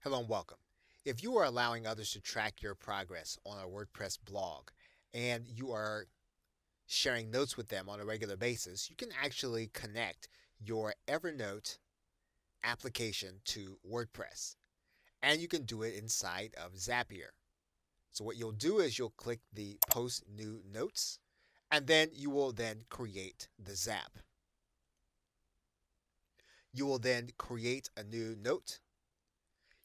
Hello and welcome. If you are allowing others to track your progress on a WordPress blog and you are sharing notes with them on a regular basis, you can actually connect your Evernote application to WordPress. And you can do it inside of Zapier. So what you'll do is you'll click the Post New Notes and then you will then create the Zap. You will then create a new note.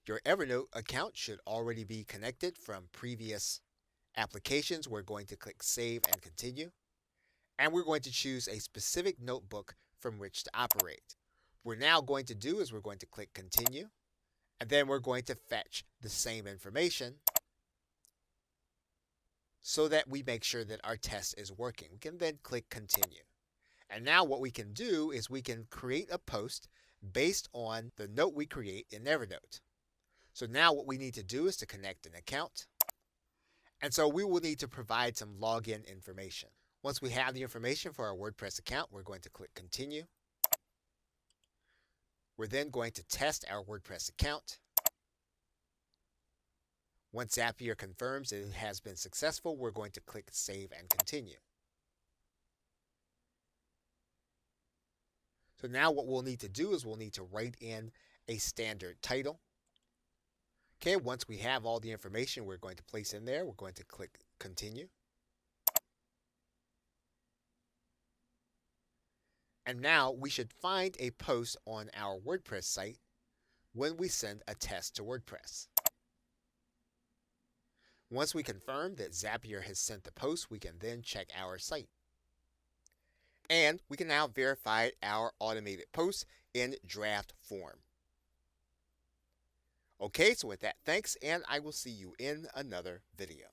Your Evernote account should already be connected from previous applications. We're going to click Save and Continue. And we're going to choose a specific notebook from which to operate. What we're now going to do is we're going to click Continue. And then we're going to fetch the same information so that we make sure that our test is working. We can then click Continue. And now what we can do is we can create a post based on the note we create in Evernote. So now what we need to do is to connect an account. And so we will need to provide some login information. Once we have the information for our WordPress account, we're going to click Continue. We're then going to test our WordPress account. Once Zapier confirms that it has been successful, we're going to click Save and Continue. So now what we'll need to do is we'll need to write in a standard title. Okay, once we have all the information we're going to place in there, we're going to click Continue. And now we should find a post on our WordPress site when we send a test to WordPress. Once we confirm that Zapier has sent the post, we can then check our site. And we can now verify our automated post in draft form. Okay, so with that, thanks, and I will see you in another video.